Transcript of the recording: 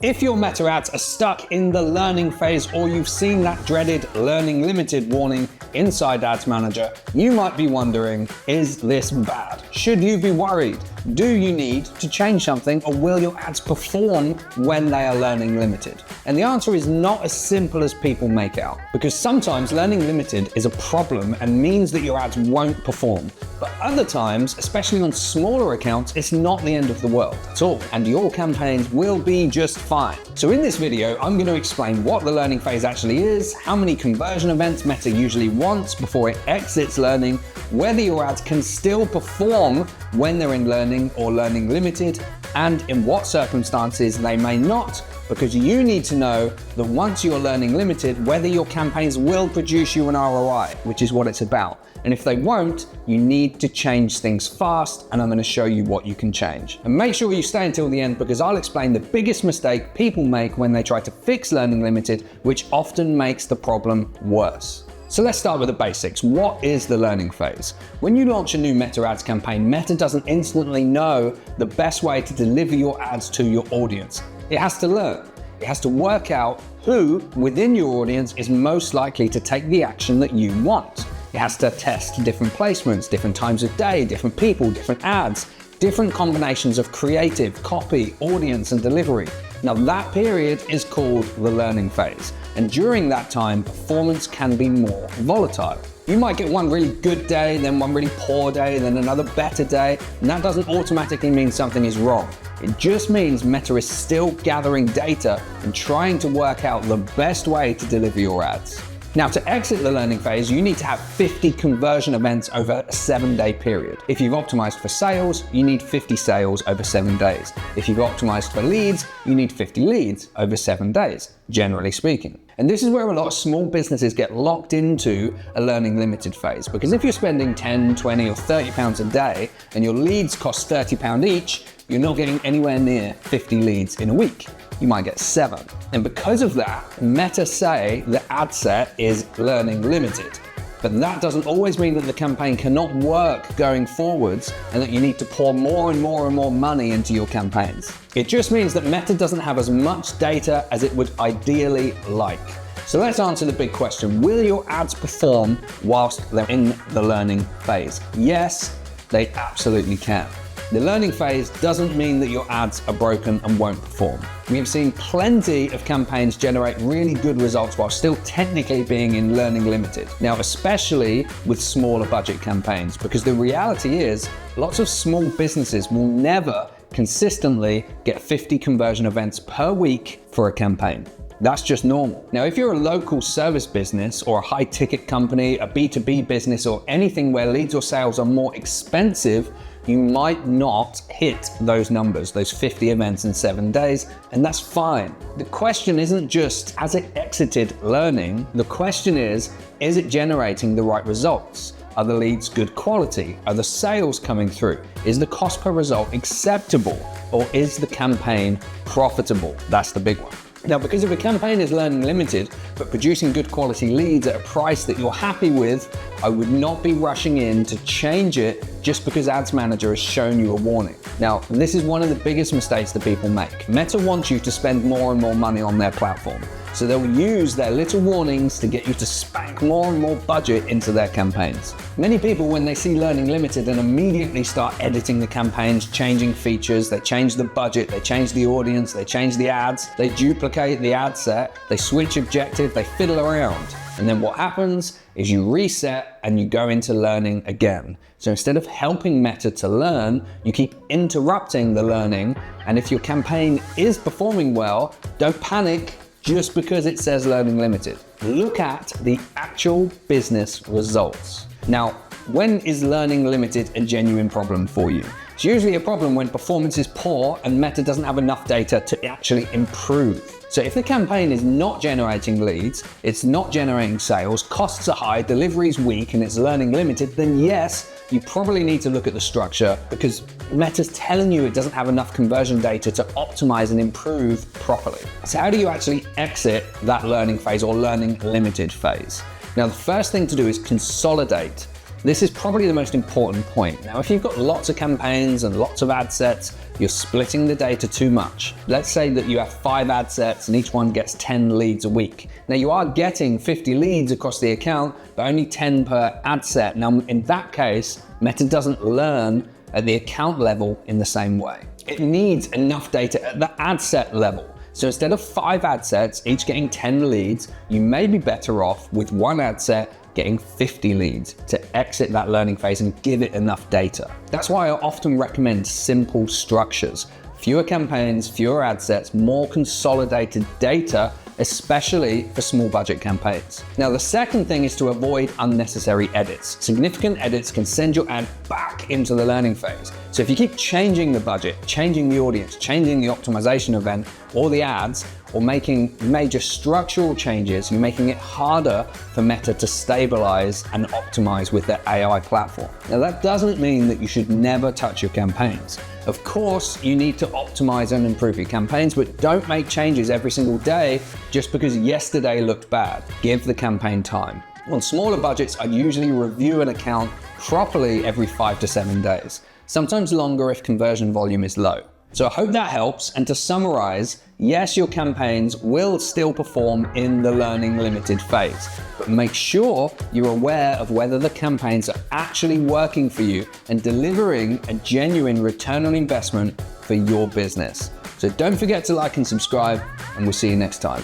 If your Meta ads are stuck in the learning phase, or you've seen that dreaded learning limited warning inside Ads Manager, you might be wondering, is this bad? Should you be worried? Do you need to change something, or will your ads perform when they are learning limited? And the answer is not as simple as people make out, because sometimes learning limited is a problem and means that your ads won't perform. But other times, especially on smaller accounts, it's not the end of the world at all, and your campaigns will be just fine. So in this video, I'm going to explain what the learning phase actually is, how many conversion events Meta usually wants before it exits learning, whether your ads can still perform when they're in learning or learning limited, and in what circumstances they may not, because you need to know that once you're learning limited, whether your campaigns will produce you an ROI, which is what it's about. And if they won't, you need to change things fast, and I'm going to show you what you can change. And make sure you stay until the end, because I'll explain the biggest mistake people make when they try to fix learning limited, which often makes the problem worse. So let's start with the basics. What is the learning phase? When you launch a new Meta ads campaign, Meta doesn't instantly know the best way to deliver your ads to your audience. It has to learn. It has to work out who within your audience is most likely to take the action that you want. It has to test different placements, different times of day, different people, different ads, different combinations of creative, copy, audience, and delivery. Now that period is called the learning phase. And during that time, performance can be more volatile. You might get one really good day, then one really poor day, then another better day, and that doesn't automatically mean something is wrong. It just means Meta is still gathering data and trying to work out the best way to deliver your ads. Now, to exit the learning phase, you need to have 50 conversion events over a 7-day period. If you've optimized for sales, you need 50 sales over 7 days. If you've optimized for leads, you need 50 leads over 7 days, generally speaking. And this is where a lot of small businesses get locked into a learning limited phase, because if you're spending 10, 20, or 30 pounds a day and your leads cost £30 each, you're not getting anywhere near 50 leads in a week. You might get 7. And because of that, Meta say the ad set is learning limited. But that doesn't always mean that the campaign cannot work going forwards and that you need to pour more and more and more money into your campaigns. It just means that Meta doesn't have as much data as it would ideally like. So let's answer the big question. Will your ads perform whilst they're in the learning phase? Yes, they absolutely can. The learning phase doesn't mean that your ads are broken and won't perform. We have seen plenty of campaigns generate really good results while still technically being in learning limited. Now, especially with smaller budget campaigns, because the reality is lots of small businesses will never consistently get 50 conversion events per week for a campaign. That's just normal. Now, if you're a local service business or a high ticket company, a B2B business, or anything where leads or sales are more expensive, you might not hit those numbers, those 50 events in 7 days, and that's fine. The question isn't just, has it exited learning? The question is it generating the right results? Are the leads good quality? Are the sales coming through? Is the cost per result acceptable? Or is the campaign profitable? That's the big one. Now, because if a campaign is learning limited, but producing good quality leads at a price that you're happy with, I would not be rushing in to change it just because Ads Manager has shown you a warning. Now, this is one of the biggest mistakes that people make. Meta wants you to spend more and more money on their platform. So they'll use their little warnings to get you to spank more and more budget into their campaigns. Many people, when they see learning limited, and immediately start editing the campaigns, changing features, they change the budget, they change the audience, they change the ads, they duplicate the ad set, they switch objective, they fiddle around. And then what happens is you reset and you go into learning again. So instead of helping Meta to learn, you keep interrupting the learning. And if your campaign is performing well, don't panic just because it says learning limited. Look at the actual business results. Now, when is learning limited a genuine problem for you? It's usually a problem when performance is poor and Meta doesn't have enough data to actually improve. So if the campaign is not generating leads, it's not generating sales, costs are high, delivery is weak, and it's learning limited, then yes, you probably need to look at the structure, because Meta's telling you it doesn't have enough conversion data to optimize and improve properly. So how do you actually exit that learning phase or learning limited phase? Now, the first thing to do is consolidate. This is probably the most important point. Now, if you've got lots of campaigns and lots of ad sets, you're splitting the data too much. Let's say that you have 5 ad sets and each one gets 10 leads a week. Now, you are getting 50 leads across the account, but only 10 per ad set. Now, in that case, Meta doesn't learn at the account level in the same way. It needs enough data at the ad set level. So instead of 5 ad sets, each getting 10 leads, you may be better off with 1 ad set getting 50 leads to exit that learning phase and give it enough data. That's why I often recommend simple structures. Fewer campaigns, fewer ad sets, more consolidated data, especially for small budget campaigns. Now, the second thing is to avoid unnecessary edits. Significant edits can send your ad back into the learning phase. So if you keep changing the budget, changing the audience, changing the optimization event or the ads, or making major structural changes, you're making it harder for Meta to stabilize and optimize with their AI platform. Now, that doesn't mean that you should never touch your campaigns. Of course, you need to optimize and improve your campaigns, but don't make changes every single day just because yesterday looked bad. Give the campaign time. On smaller budgets, I usually review an account properly every 5 to 7 days, sometimes longer if conversion volume is low. So I hope that helps. And to summarize, yes, your campaigns will still perform in the learning limited phase, but make sure you're aware of whether the campaigns are actually working for you and delivering a genuine return on investment for your business. So don't forget to like and subscribe, and we'll see you next time.